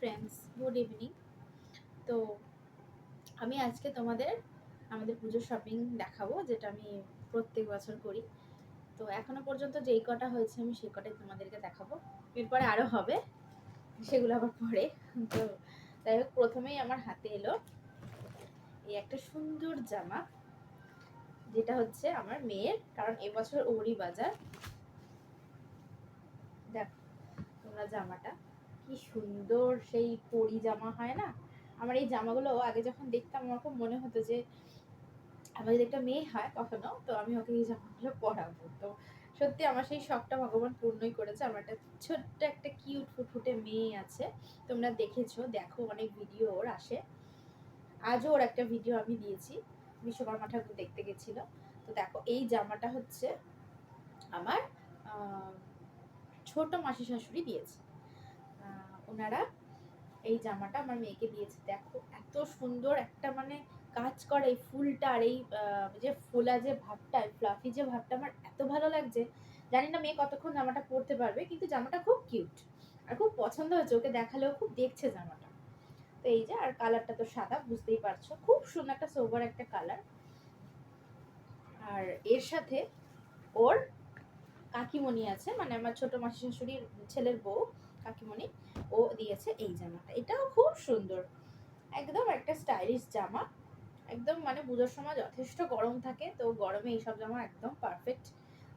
Friends, good evening. তো আমি আজকে আমাদের পুজোর শপিং দেখাবো, যেটা আমি প্রত্যেক বছর করি। তো এখনো পর্যন্ত যেই কটা হয়েছে আমি সেই কটাই তোমাদেরকে দেখাবো। এরপরে আরো হবে, সেগুলো আবার পরে। তো যাই হোক, প্রথমেই আমার হাতে এলো এই একটা সুন্দর জামা, যেটা হচ্ছে আমার মেয়ের, কারণ এবছর ওরই বাজার। দেখো তোমরা জামাটা কি সুন্দর, সেই পরি জামা হয় না। আমার এই জামাগুলো আগে যখন দেখতাম আমার খুব মনে হতো যে আমার যদি একটা মেয়ে হয় কখনো, তো আমি ওকে এই জামাগুলো পরাবো। তো সত্যি আমার সেই শখটা ভগবান পূর্ণই করেছে। আমার একটা ছোট্ট একটা কিউট ফুটফুটে মেয়ে আছে, তোমরা দেখেছো, দেখো অনেক ভিডিও ওর আসে। আজও ওর একটা ভিডিও আমি দিয়েছি, বিশ্বকর্মা ঠাকুর দেখতে গেছিল। তো দেখো এই জামাটা হচ্ছে আমার ছোট মাসি শাশুড়ি দিয়েছে। ওনারা এই জামাটা আমার মেয়েকে দিয়েছে। দেখো এত সুন্দর একটা মানে কাজ করে এই ফুলটা, আর এই যে ফোলা যে ভাবটা, ফ্লাফি যে ভাবটা আমার এত ভালো লাগছে। জানি না মেয়ে কতক্ষণ জামাটা পরতে পারবে, কিন্তু জামাটা খুব কিউট আর খুব পছন্দ হয়েছে, ওকে দেখালেও খুব দেখছে জামাটা। তো এই যে, আর কালারটা তো সাদা, বুঝতেই পারছো, খুব সুন্দর একটা সোবার একটা কালার। আর এর সাথে ওর কাকিমণি আছে, মানে আমার ছোট মাসি শাশুড়ির ছেলের বউ কাকিমণি, ও দিয়েছে এই জামাটা। এটাও খুব সুন্দর, একদম একটা স্টাইলিশ জামা। একদম মানে পুজোর সময় যথেষ্ট গরম থাকে, তো গরমে এইসব জামা একদম পারফেক্ট।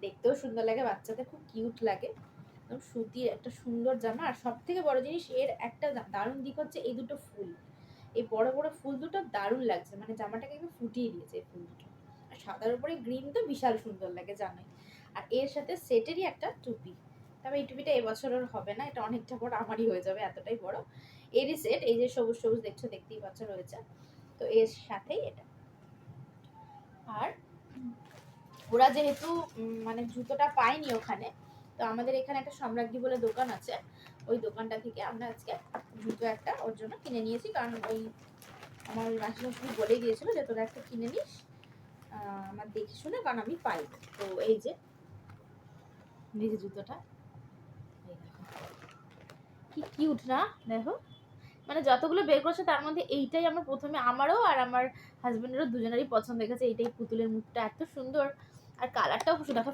দেখতেও সুন্দর লাগে, বাচ্চাদের খুব কিউট লাগে। একদম সুতির একটা সুন্দর জামা। আর সব থেকে বড় জিনিস, এর একটা দারুণ দিক হচ্ছে এই দুটো ফুল, এই বড় বড় ফুল দুটো দারুণ লাগছে, মানে জামাটাকে একদম ফুটিয়ে দিয়েছে এই ফুল দুটো। আর সাদার উপরে গ্রিন তো বিশাল সুন্দর লাগে, জানোই। আর এর সাথে সেটেরই একটা টুপি, তবে এই টুপিটা এবছরের হবে না, এটা অনেকটা বড়, আমারই হয়ে যাবে, এতটাই বড়। এরই সেট, এই যে সবুজ সবুজ দেখছো, দেখতেই পাচ্ছ রয়েছে। তো এর সাথেই এটা। আর ওরা যেহেতু মানে জুতোটা পায়নি ওখানে, তো আমাদের এখানে একটা সম্রাজ্ঞী বলে দোকান আছে, ওই দোকানটা থেকে আমরা আজকে জুতো একটা ওর জন্য কিনে নিয়েছি। কারণ ওই আমার মাসি শাশুড়ি বলে গিয়েছিল যে তোরা একটা কিনে নিস আমার দেখে শুনে, কারণ আমি পাই। তো এই যে নিজে জুতোটা, কি কিউট না, দেখো। মানে যতগুলো বের করছে তার মধ্যে এইটাই আমার প্রথমে, আমারও আর আমার হাজবেন্ডেরও দুজনেরই পছন্দ হয়েছে। এইটাই, পুতুলের মুখটা এত সুন্দর, আর কালারটাও খুব সুন্দর। দেখো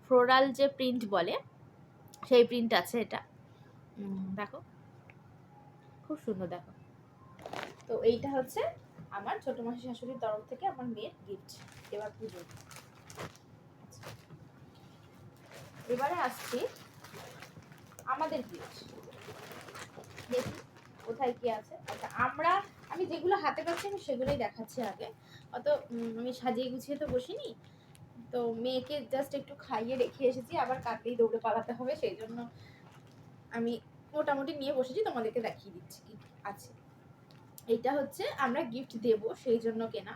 ফ্লোরাল যে প্রিন্ট বলে, সেই প্রিন্ট আছে এটা। দেখো খুব সুন্দর, দেখো। তো এইটা হচ্ছে আমার ছোট মাসি শাশুড়ির তরফ থেকে আমার মেয়ের গিফট এবার পুজো। এবারে আসছি আমাদের গিফট, দেখি কোথায় কি আছে। আচ্ছা, আমি যেগুলো হাতে পাচ্ছি আমি সেগুলোই দেখাচ্ছি আগে। অত আমি সাজিয়ে গুছিয়ে তো বসিনি, তো মেয়েকে জাস্ট একটু খাইয়ে রেখে এসেছি, আবার কাঁদলেই দৌড়ে পালাতে হবে, সেই জন্য আমি মোটামুটি নিয়ে বসেছি, তোমাদেরকে দেখিয়ে দিচ্ছি কি আছে। এইটা হচ্ছে আমরা গিফট দেব সেই জন্য কেনা,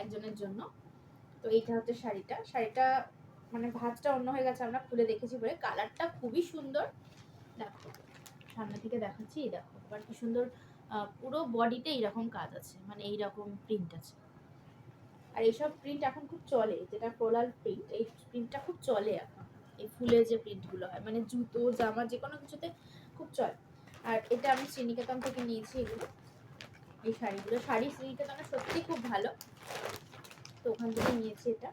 একজনের জন্য। তো এইটা হচ্ছে শাড়িটা মানে ভাঁজটা অন্য হয়ে গেছে, আমরা খুলে দেখেছি বলে। কালারটা খুবই সুন্দর, দেখো সামনে থেকে দেখাচ্ছি। এই দেখো আবার কি সুন্দর, পুরো বডিতে এইরকম কাজ আছে, মানে এইরকম প্রিন্ট আছে। আর এইসব প্রিন্ট এখন খুব চলে, যেটা ফ্লোরাল প্রিন্ট, এই প্রিন্টটা খুব চলে এখন। এই ফুলের যে প্রিন্টগুলো হয়, মানে জুতো জামা যে কোনো কিছুতে খুব চলে। আর এটা আমি শ্রীনিকেতন থেকে নিয়েছি এগুলো, এই শাড়িগুলো। শ্রীনিকেতনে সত্যি খুব ভালো, তো ওখান থেকে নিয়েছি এটা।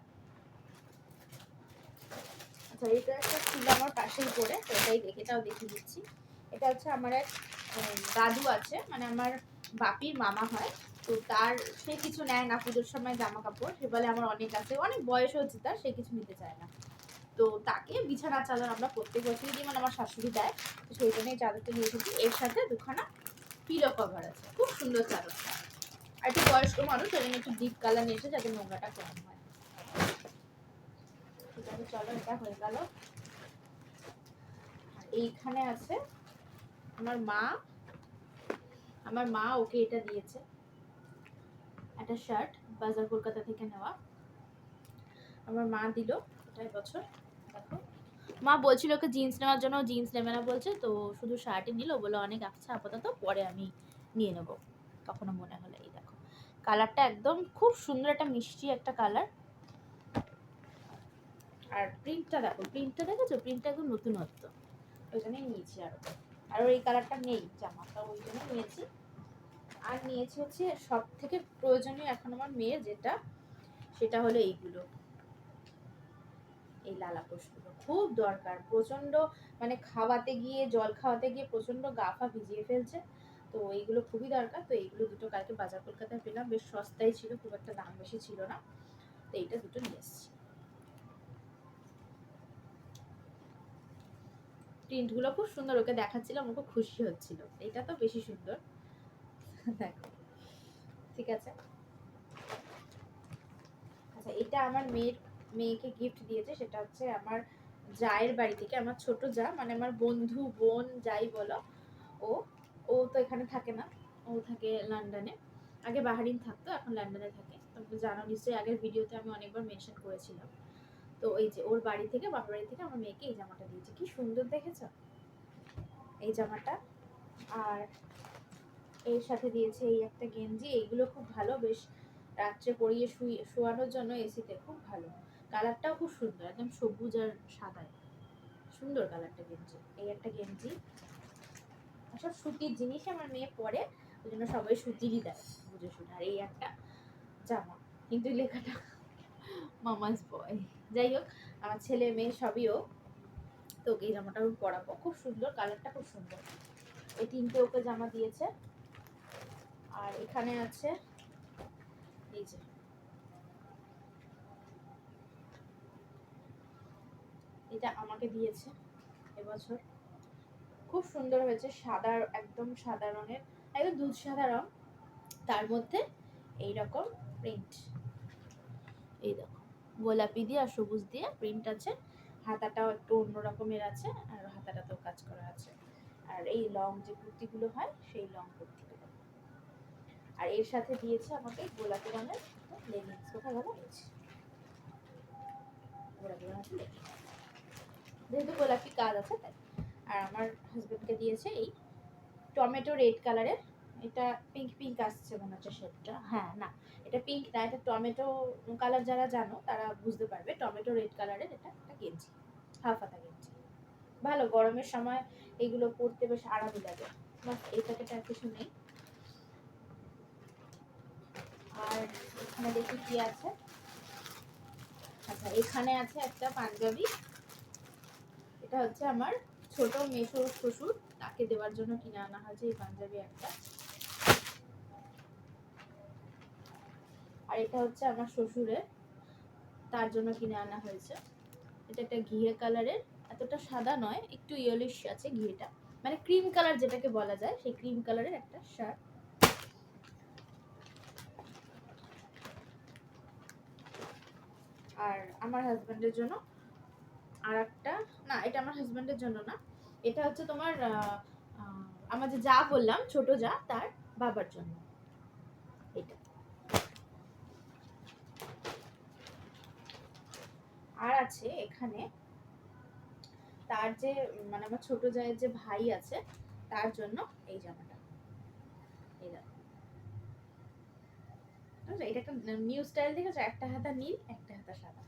আচ্ছা, এটা একটা ছিল আমার পাশেই পড়ে, তো এটাই এটাও দেখিয়ে দিচ্ছি। এটা হচ্ছে আমার এক দাদু আছে, মানে আমার বাপির মামা হয়। তো তার, সে কিছু নেয় না পুজোর সময় জামা কাপড়, সে বলে আমার অনেক আছে, অনেক বয়স হচ্ছে তার, সে কিছু নিতে চায় না। তো তাকে বিছানার চাদর আমরা প্রত্যেক বছরই দিই, মানে আমার শাশুড়ি দেয়, তো সেই জন্য এই চাদরটা নিয়ে এসেছি। এর সাথে দুখানা পিলো কভার আছে, খুব সুন্দর চাদরটা। আর একটু বয়স্ক মানুষ, ওই জন্য একটু ডিপ কালার নিয়ে এসে, যাতে নোংরাটা কম হয়। ঠিক আছে, চলো, এটা হয়ে গেল। এইখানে আছে আমার মা ওকে এটা দিয়েছে, একটা শার্ট, বাজার কলকাতা থেকে নেওয়া। আমার মা দিল এটা বছর। দেখো, মা বলছিল ওকে জিন্স নেওয়ার জন্য, জিন্স নেবে না বলছে, তো শুধু শার্টই নিল, বলে অনেক আচ্ছা আপাতত, পরে আমি নিয়ে নেবো কখনো মনে হলে। এই দেখো কালারটা একদম খুব সুন্দর, একটা মিষ্টি একটা কালার। আর প্রিন্টটা দেখো, প্রিন্টটা দেখেছো, প্রিন্টটা একদম নতুনত্ব, ওই জন্যই নিয়েছি আরো। আর ওর এই কালারটা নেই জামাটা, ওই জন্য নিয়েছি। আর নিয়েছি হচ্ছে সব থেকে প্রয়োজনীয় এখন আমার মেয়ের যেটা, সেটা হলো এইগুলো, এই লালাপোষগুলো খুব দরকার। প্রচন্ড মানে খাওয়াতে গিয়ে, জল খাওয়াতে গিয়ে প্রচন্ড গা ফা ভিজিয়ে ফেলছে, তো এইগুলো খুবই দরকার। তো এইগুলো দুটো কালকে বাজার কলকাতায় পেলাম, বেশ সস্তায় ছিল, খুব একটা দাম বেশি ছিল না। তো এইটা দুটো নিয়ে এসেছি। প্রিন্টগুলো খুব সুন্দর, ওকে দেখাচ্ছিলাম, ও খুব খুশি হচ্ছিল। এটা তো বেশি সুন্দর। দেখো, ঠিক আছে। আচ্ছা, এটা আমার মেয়েকে গিফট দিয়েছে, সেটা হচ্ছে আমার জায়ের বাড়ি থেকে। আমার ছোট যা, মানে আমার বন্ধু বোন যাই বলো, ও ও তো এখানে থাকে না, ও থাকে লন্ডনে। আগে বাহারিন থাকতো, এখন লন্ডনে থাকে। তোমরা জানো নিশ্চয়ই, আগের ভিডিওতে আমি অনেকবার মেনশন করেছিলাম। তো এই যে ওর বাড়ি থেকে, বাবার বাড়ি থেকে আমার মেয়েকে এই জামাটা দিয়েছে। কি সুন্দর দেখেছো এই জামাটা। আর এর সাথে দিয়েছে এই একটা গেঞ্জি। এইগুলো খুব ভালো, বেশ রাত্রে পরিয়ে শোয়ানোর জন্য এসিতে খুব ভালো। কালারটাও খুব সুন্দর, একদম সবুজ আর সাদায় সুন্দর কালারটা গেঞ্জি। এই একটা গেঞ্জি। সব সুতির জিনিস আমার মেয়ে পরে, ওই জন্য সবাই সুতিরই দেয় বুঝে শুনে। আর এই একটা জামা, কিন্তু লেখাটা মামাস বয়। যাই হোক, আমার ছেলে মেয়ে সবই ও। তো এই জামাটা আমি পরাবো, খুব সুন্দর, কালারটা খুব সুন্দর। এই তিনটে ওকে জামা দিয়েছে। আর এখানে আছে এই যে, এটা আমাকে দিয়েছে এবছর, খুব সুন্দর হয়েছে। সাদা, একদম সাদা রঙের, একদম দুধ সাদা রং, তার মধ্যে এইরকম প্রিন্ট। এই দেখো, গোলাপি দিয়ে আর সবুজ দিয়ে প্রিন্ট আছে। হাতাটাও একটু অন্য রকমের আছে, আর হাতাটাতেও কাজ করা আছে। আর এই লং যে কুর্তিগুলো হয়, সেই লং কুর্তিগুলো। আর এর সাথে দিয়েছে আমাকে গোলাপি রঙের লেগিংস। কোথায় গেল? গোলাপি রঙের লেগিংস, যেহেতু গোলাপি কাজ আছে তাই। আর আমার হাজবেন্ডকে দিয়েছে এই টমেটো রেড কালারের, এটা পিঙ্ক পিঙ্ক আসছে মনে হচ্ছে শেডটা। হ্যাঁ, না, এটা পিঙ্ক না, এটা টমেটো কালার। যারা জানো তারা বুঝতে পারবে। টমেটো রেড কালারের এটা একটা গেঞ্জি, হাফ হাতা গেঞ্জি। ভালো, গরমের সময় এগুলো পরতে বেশ আরামই লাগে। বাস, এই প্যাকেটে আর কিছু নেই। আর এখানে দেখি কি আছে। আচ্ছা, এখানে আছে একটা পাঞ্জাবি। এটা হচ্ছে আমার ছোট মেসো শ্বশুর, তাকে দেওয়ার জন্য কিনে আনা হয়েছে এই পাঞ্জাবি একটা। আর এটা হচ্ছে আমার শ্বশুরের, তার জন্য কিনে আনা হয়েছে। এটা একটা ঘিয়ে কালারের, এতটা সাদা নয়, একটু ইয়েলিশ আছে ঘিয়েটা, মানে ক্রিম কালার যেটাকে বলা যায়, সেই ক্রিম কালারের একটা শার্ট। আর আমার হাজবেন্ডের জন্য আর একটা, না এটা আমার হাজবেন্ডের জন্য না, এটা হচ্ছে তোমার আমার যে যা বললাম ছোট যা, তার বাবার জন্য এটা। আর আছে এখানে তার যে, মানে আমার ছোট জায়ের যে ভাই আছে, তার জন্য এই জামাটা। এই দেখো, এটা একটা নিউ স্টাইল দেখেছো, একটা হাতা নীল একটা হাতা সাদা।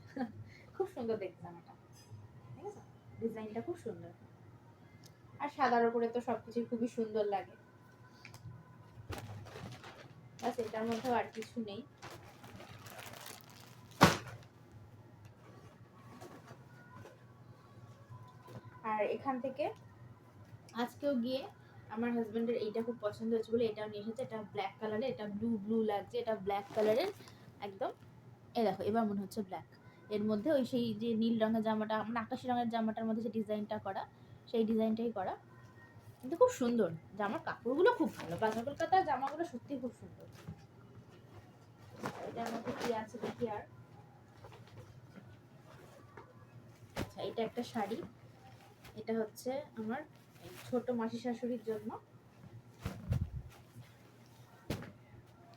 খুব সুন্দর দেখতে জামাটা, ঠিক আছে, ডিজাইনটা খুব সুন্দর। আর সাদার উপরে তো সবকিছু খুবই সুন্দর লাগে। বাস, এটার মধ্যেও আর কিছু নেই। আর এখান থেকে আজকেও গিয়ে আমার হাজবেন্ডের এইটা খুব পছন্দ হয়েছে বলে এটাও নিয়ে এসেছে। এটা ব্ল্যাক কালারের, এটা ব্লু ব্লু লাগছে, এটা ব্ল্যাক কালারের একদম। এই দেখো, এবার মনে হচ্ছে ব্ল্যাক। এর মধ্যে ওই সেই যে নীল রঙের জামাটা, মানে আকাশি রঙের জামাটার মধ্যে যে ডিজাইনটা করা, সেই ডিজাইনটাই করা। কিন্তু খুব সুন্দর, জামার কাপড়গুলো খুব ভালো। বাজার কলকাতার জামাগুলো সত্যি খুব সুন্দর। এটার মধ্যে কি আছে দেখি। আর আচ্ছা, এটা একটা শাড়ি, এটা হচ্ছে আমার ছোট মাসি শাশুড়ির জন্য।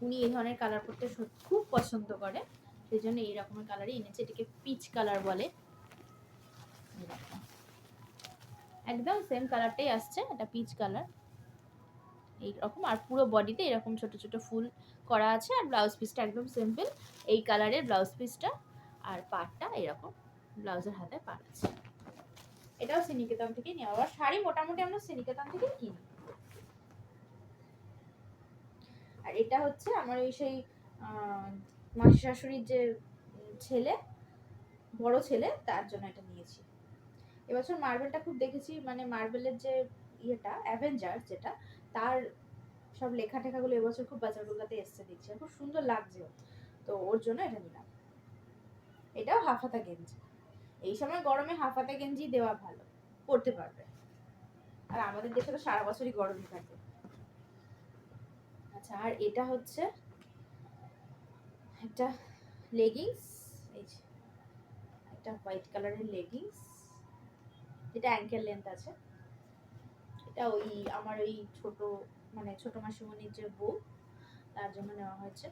উনি এই ধরনের কালার করতে খুব পছন্দ করে, সেই জন্য এই রকমের কালারই এনেছে। এটাকে পিচ কালার বলে, একদম সেম কালারটাই আসছে, এটা পিচ কালার এইরকম। আর পুরো বডিতে এরকম ছোট ছোট ফুল করা আছে। আর ব্লাউজ পিসটা একদম সিম্পল এই কালারের ব্লাউজ পিসটা, আর পাড়টা এরকম, ব্লাউজের হাতে পাড় আছে। এটাও শ্রীনিকেতন থেকে নেওয়া। আবার শাড়ি মোটামুটি আমরা শ্রীনিকেতন থেকে কিনি। আর এটা হচ্ছে আমার ওই সেই মাসি শাশুড়ির যে ছেলে, বড় ছেলে, তার জন্য এটা নিয়েছি। এবছর মার্বেলটা খুব দেখেছি, মানে মার্বেলের যে ইয়েটা অ্যাভেঞ্জার যেটা, তার সব লেখা টেখাগুলো এবছর খুব বাজার কলকাতায় এসছে দেখছি, খুব সুন্দর লাগছে। তো ওর জন্য এটা নিলাম। এটাও হাফ হাতা গেঞ্জি, এই সময় গরমে হাফ হাতা গেঞ্জি দেওয়া ভালো, পরতে পারবে। আর আমাদের দেশে তো সারা বছরই গরমই থাকে। আচ্ছা, আর এটা হচ্ছে একটা লেগিংস, এই যে একটা হোয়াইট কালারের লেগিংস, এটা অ্যাঙ্কেল লেন্থ আছে। এটা ওই আমার ওই ছোট, মানে ছোট মাসিমণির যে বউ, তার জন্য নেওয়া হয়েছে।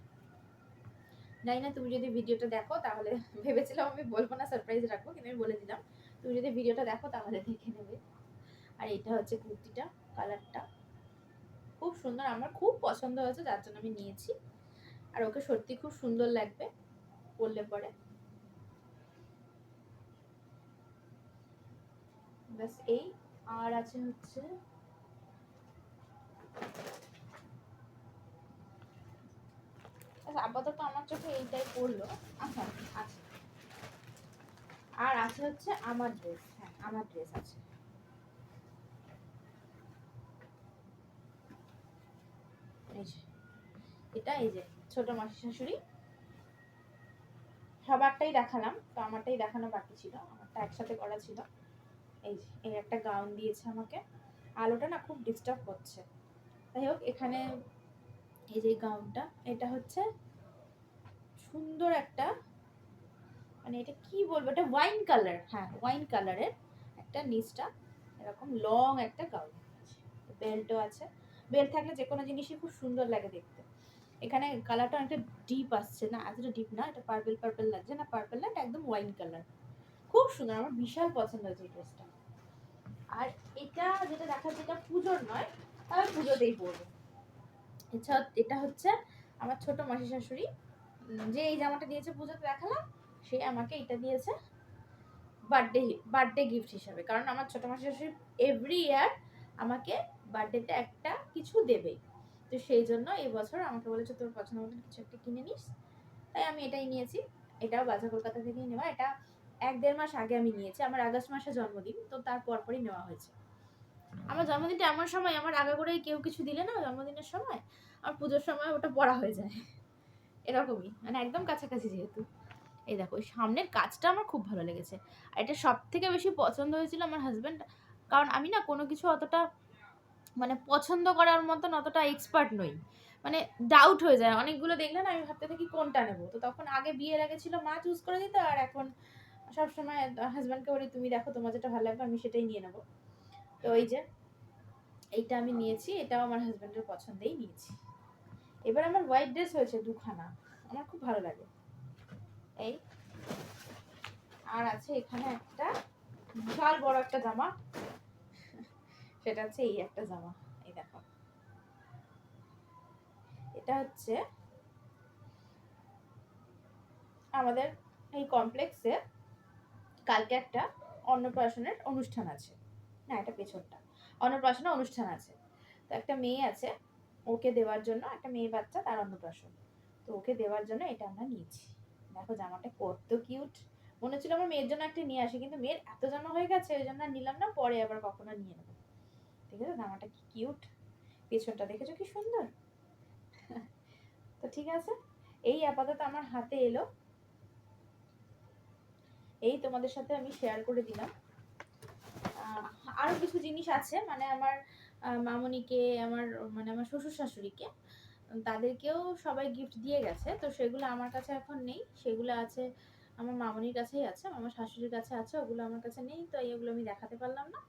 জানি না তুমি যদি ভিডিওটা দেখো তাহলে, ভেবেছিলাম আমি বলবো না, সারপ্রাইজ রাখবো, কিন্তু আমি বলে দিলাম তুমি যদি ভিডিওটা দেখো তাহলে দেখে নেবে। আর এটা হচ্ছে কুর্তিটা, কালারটা খুব সুন্দর, আমার খুব পছন্দ হয়েছে, যার জন্য আমি নিয়েছি। আর ওকে সত্যি খুব সুন্দর লাগবে পরলে পরে। ব্যাস এই। আর আছে হচ্ছে আপাতত আমার চোখে এইটাই পড়লো। আচ্ছা আচ্ছা, আর আছে হচ্ছে আমার ড্রেস। হ্যাঁ, আমার ড্রেস আছে। এই যে এটা, এই যে ছোট মাসি শাশুড়ি, সবারটাই দেখালাম, তো আমারটাই দেখানো বাকি ছিল, আমারটা একসাথে করা ছিল। এই যে এই একটা গাউন দিয়েছে আমাকে, আলোটা না খুব ডিস্টার্ব করছে। যাই হোক, এখানে এই যে গাউনটা, এটা হচ্ছে সুন্দর একটা, মানে এটা কি বলবো, এটা ওয়াইন কালার, হ্যাঁ ওয়াইন কালারের একটা, নিচটা এরকম লং একটা গাউন, বেল্টও আছে। বেল্ট থাকলে যে কোনো জিনিসই খুব সুন্দর লাগে দেখতে। এখানে কালারটা অনেকটা ডিপ আসছে, না এতটা ডিপ না, এটা পার্পল পার্পল লাগছে না, পার্পল না, এটা একদম ওয়াইন কালার, খুব সুন্দর, আমার বিশাল পছন্দ হয়েছে এই ড্রেসটা। আর এটা যেটা দেখাচ্ছে, এটা পুজোর নয়, তবে পুজোতেই পরবো। এছাড়া এটা হচ্ছে আমার ছোট মাসি শাশুড়ি, যে এই জামাটা দিয়েছে পুজোতে দেখালাম, সে আমাকে এটা দিয়েছে বার্থডে গিফট হিসাবে। কারণ আমার ছোট মাসি শাশুড়ি এভরি ইয়ার আমাকে বার্থডেতে একটা কিছু দেবেই, তো সেই জন্য এই বছর আমাকে বলেছে তোর পছন্দ মতো কিছু একটা কিনে নিস, তাই আমি এটাই নিয়েছি। এটাও বাজার কলকাতা থেকেই নেওয়া, এটা 1-1.5 মাস আগে আমি নিয়েছি, আমার আগস্ট মাসে জন্মদিন, তো তার পরপরই নেওয়া হয়েছে। আমার জন্মদিনটা এমন সময়, আমার আগাগোড়াই কেউ কিছু দিলে না জন্মদিনের সময়, আর পুজোর সময় ওটা পড়া হয়ে যায়, এরকমই, মানে একদম কাছাকাছি যেহেতু। এই দেখো, ওই সামনের কাজটা আমার খুব ভালো লেগেছে। আর এটা সব থেকে বেশি পছন্দ হয়েছিল আমার হাজব্যান্ড, কারণ আমি না কোনো কিছু অতটা, মানে পছন্দ করার মতন অতটা এক্সপার্ট নই, মানে ডাউট হয়ে যায় অনেকগুলো দেখলে না, আমি ভাবতে থাকি কোনটা নেবো। তো তখন আগে বিয়ের আগে ছিল মা চুজ করে দিত, আর এখন সবসময় হাজব্যান্ডকে বলি তুমি দেখো তোমার যেটা ভালো লাগবে, আমি সেটাই নিয়ে নেবো। তো এই যে এইটা আমি নিয়েছি, এটাও আমার হাজব্যান্ডের পছন্দেই নিয়েছি। এবার আমার হোয়াইট ড্রেস হয়েছে 2খানা, আমার খুব ভালো লাগে। এই, আর আছে এখানে একটা বিশাল বড় একটা জামা, সেটা হচ্ছে এই একটা জামা, এই দেখো। এটা হচ্ছে আমাদের এই কমপ্লেক্সে কালকে একটা অন্নপ্রাশনের অনুষ্ঠান আছে, না এটা পেছনটা, অন্নপ্রাশনের অনুষ্ঠান আছে। তো একটা মেয়ে আছে, ওকে দেওয়ার জন্য, একটা মেয়ে বাচ্চা, তার অন্নপ্রাশন, তো ওকে দেওয়ার জন্য এটা আমরা নিয়েছি। দেখো জামাটা কত কিউট, মনে হচ্ছিল আমার মেয়ের জন্য একটা নিয়ে আসি, কিন্তু মেয়ের এত জামা হয়ে গেছে ওই জন্য নিলাম না, পরে আবার কখনো নিয়ে নেবো। ঠিক আছে, জামাটা কি কিউট, পেছনটা দেখেছো কি সুন্দর। তো ঠিক আছে, এই আপাতত আমার হাতে এলো, এই তোমাদের সাথে আমি শেয়ার করে দিলাম। আরো কিছু জিনিস আছে, মানে আমার মামনিকে, আমার মানে আমার শ্বশুর শাশুড়িকে, তাদেরকেও সবাই গিফট দিয়ে গেছে, তো সেগুলো আমার কাছে এখন নেই, সেগুলো আছে আমার মামনির কাছেই আছে, আমার শাশুড়ির কাছে আছে, ওগুলো আমার কাছে নেই, তো এইগুলো আমি দেখাতে পারলাম না।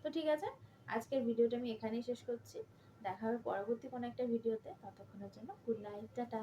তো ঠিক আছে, আজকের ভিডিওটা আমি এখানেই শেষ করছি, দেখা হবে পরবর্তী কোনো একটা ভিডিওতে, ততক্ষণের জন্য গুড নাইট, টাটা।